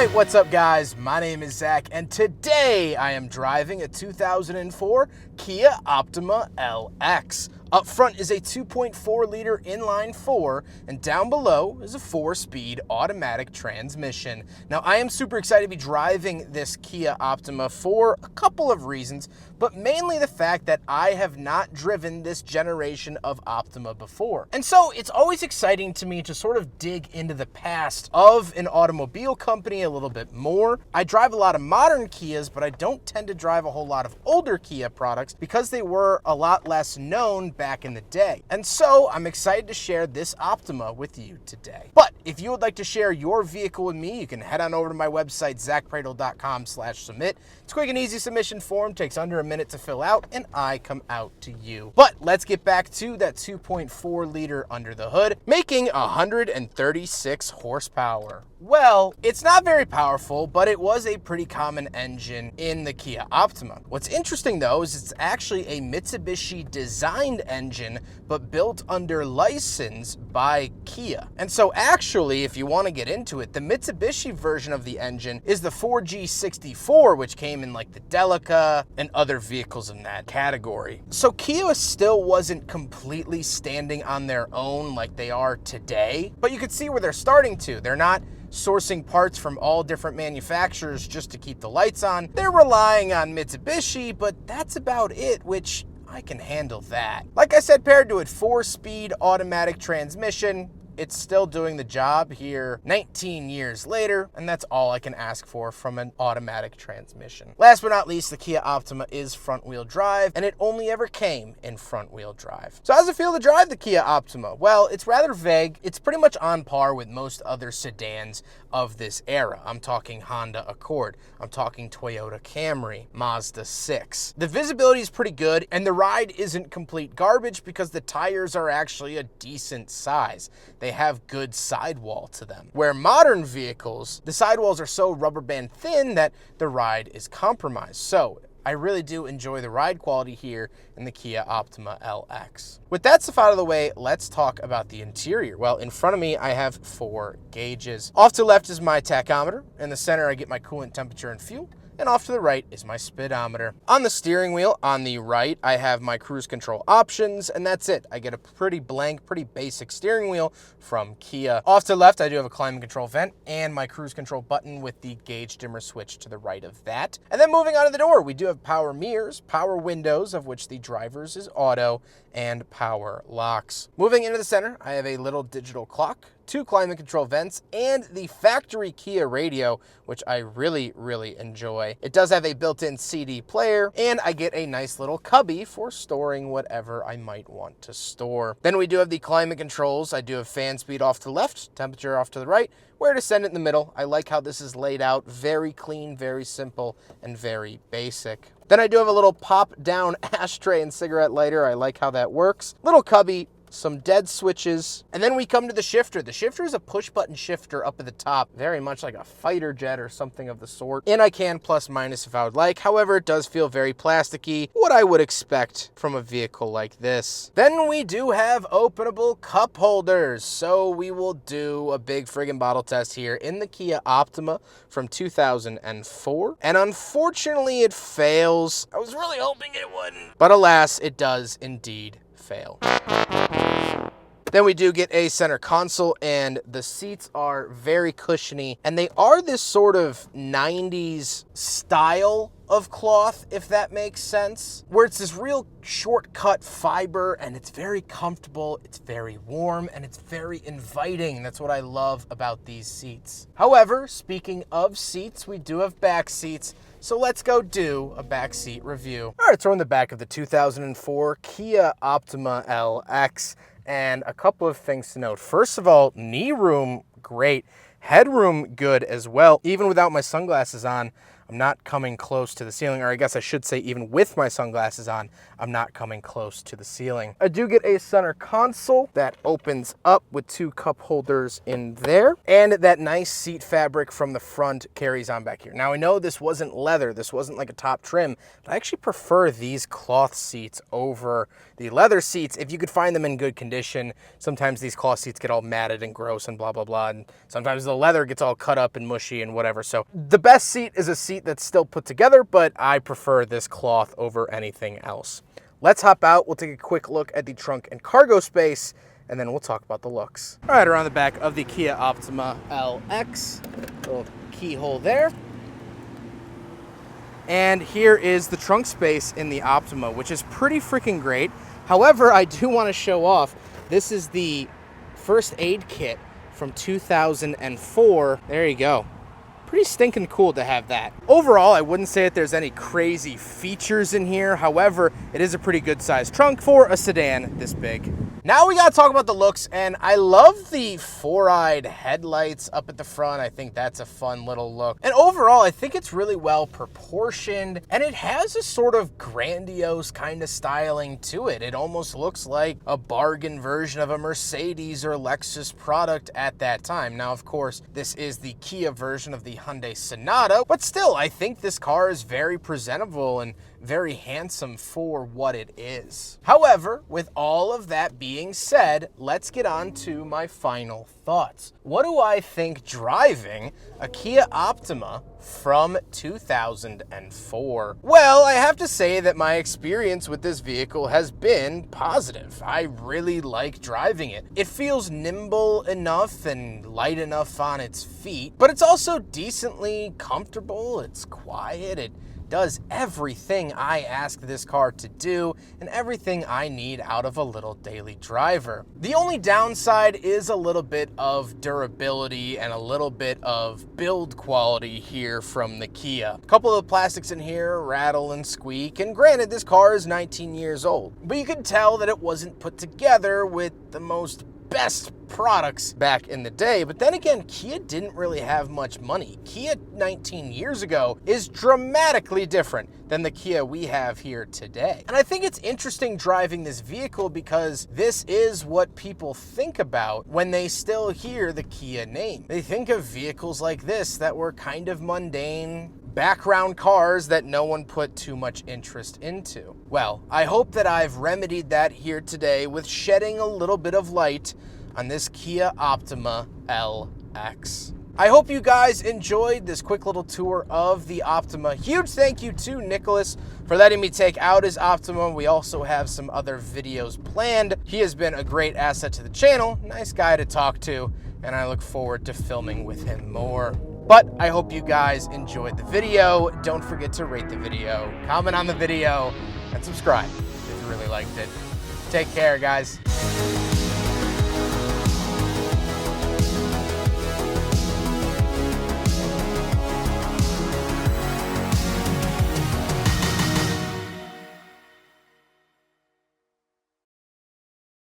Alright, what's up guys? My name is Zach, and today I am driving a 2004 Kia Optima LX. Up front is a 2.4 liter inline 4, and down below is a 4-speed automatic transmission. Now I am super excited to be driving this Kia Optima for a couple of reasons, but mainly the fact that I have not driven this generation of Optima before. And so it's always exciting to me to sort of dig into the past of an automobile company a little bit more. I drive a lot of modern Kias, but I don't tend to drive a whole lot of older Kia products because they were a lot less known back in the day. And so I'm excited to share this Optima with you today. But if you would like to share your vehicle with me, you can head on over to my website, zackpradel.com/submit. It's a quick and easy submission form, takes under a minute to fill out, and I come out to you. But let's get back to that 2.4 liter under the hood, making 136 horsepower. Well, it's not very powerful, but it was a pretty common engine in the Kia Optima. What's interesting though is it's actually a Mitsubishi designed engine, but built under license by Kia. And so actually, if you want to get into it, the Mitsubishi version of the engine is the 4G64, which came in like the Delica and other vehicles in that category. So Kia still wasn't completely standing on their own like they are today, but you could see where they're starting to. They're not sourcing parts from all different manufacturers just to keep the lights on. They're relying on Mitsubishi, but that's about it, which I can handle that. Like I said, paired to a 4-speed automatic transmission, it's still doing the job here 19 years later, and that's all I can ask for from an automatic transmission. Last but not least, the Kia Optima is front-wheel drive, and it only ever came in front-wheel drive. So how does it feel to drive the Kia Optima? Well, it's rather vague. It's pretty much on par with most other sedans of this era. I'm talking Honda Accord. I'm talking Toyota Camry, Mazda 6. The visibility is pretty good, and the ride isn't complete garbage because the tires are actually a decent size. They have good sidewall to them. Where modern vehicles, the sidewalls are so rubber band thin that the ride is compromised. So I really do enjoy the ride quality here in the Kia Optima LX. With that stuff out of the way, let's talk about the interior. Well, in front of me, I have 4 gauges. Off to the left is my tachometer. In the center, I get my coolant temperature and fuel. And off to the right is my speedometer. On the steering wheel, on the right, I have my cruise control options, and that's it. I get a pretty blank, pretty basic steering wheel from Kia. Off to the left, I do have a climate control vent and my cruise control button with the gauge dimmer switch to the right of that. And then moving on to the door, we do have power mirrors, power windows, of which the driver's is auto, and power locks. Moving into the center, I have a little digital clock, 2 climate control vents, and the factory Kia radio, which I really, really enjoy. It does have a built-in CD player, and I get a nice little cubby for storing whatever I might want to store. Then we do have the climate controls. I do have fan speed off to the left, temperature off to the right, where to send it in the middle. I like how this is laid out, very clean, very simple, and very basic. Then I do have a little pop-down ashtray and cigarette lighter. I like how that works. Little cubby, some dead switches, and then we come to the shifter. The shifter is a push-button shifter up at the top, very much like a fighter jet or something of the sort. And I can plus minus if I would like. However, it does feel very plasticky, what I would expect from a vehicle like this. Then we do have openable cup holders. So we will do a big friggin' bottle test here in the Kia Optima from 2004. And unfortunately, it fails. I was really hoping it wouldn't. But alas, it does indeed fail. Then we do get a center console, and the seats are very cushiony, and they are this sort of 90s style of cloth, if that makes sense, where it's this real shortcut fiber, and it's very comfortable, it's very warm, and it's very inviting. That's what I love about these seats. However, speaking of seats, we do have back seats. So let's go do a backseat review. All right, so we're in the back of the 2004 Kia Optima LX, and a couple of things to note. First of all, knee room, great. Headroom, good as well. Even without my sunglasses on, I'm not coming close to the ceiling, or I guess I should say even with my sunglasses on, I'm not coming close to the ceiling. I do get a center console that opens up with 2 cup holders in there, and that nice seat fabric from the front carries on back here. Now I know this wasn't leather, this wasn't like a top trim, but I actually prefer these cloth seats over the leather seats if you could find them in good condition. Sometimes these cloth seats get all matted and gross and blah, blah, blah, and sometimes the leather gets all cut up and mushy and whatever. So the best seat is a seat that's still put together, but I prefer this cloth over anything else. Let's hop out, we'll take a quick look at the trunk and cargo space, and then we'll talk about the looks. All right, around the back of the Kia Optima LX, little keyhole there. And here is the trunk space in the Optima, which is pretty freaking great. However, I do want to show off, this is the first aid kit from 2004. There you go. Pretty stinking cool to have that. Overall, I wouldn't say that there's any crazy features in here. However, it is a pretty good sized trunk for a sedan this big. Now we gotta talk about the looks, and I love the 4-eyed headlights up at the front. I think that's a fun little look. And overall, I think it's really well proportioned, and it has a sort of grandiose kind of styling to it. It almost looks like a bargain version of a Mercedes or Lexus product at that time. Now, of course, this is the Kia version of the Hyundai Sonata, but still, I think this car is very presentable and very handsome for what it is. However, with all of that being said, let's get on to my final thoughts. What do I think driving a Kia Optima from 2004? Well, I have to say that my experience with this vehicle has been positive. I really like driving it. It feels nimble enough and light enough on its feet, but it's also decently comfortable. It's quiet. It does everything I ask this car to do and everything I need out of a little daily driver. The only downside is a little bit of durability and a little bit of build quality here from the Kia. A couple of the plastics in here rattle and squeak, and granted, this car is 19 years old, but you can tell that it wasn't put together with the most best products back in the day. But then again, Kia didn't really have much money. Kia 19 years ago is dramatically different than the Kia we have here today. And I think it's interesting driving this vehicle because this is what people think about when they still hear the Kia name. They think of vehicles like this that were kind of mundane, background cars that no one put too much interest into. Well, I hope that I've remedied that here today with shedding a little bit of light on this Kia Optima LX. I hope you guys enjoyed this quick little tour of the Optima. Huge thank you to Nicholas for letting me take out his Optima. We also have some other videos planned. He has been a great asset to the channel, nice guy to talk to, and I look forward to filming with him more. But I hope you guys enjoyed the video. Don't forget to rate the video, comment on the video, and subscribe if you really liked it. Take care, guys.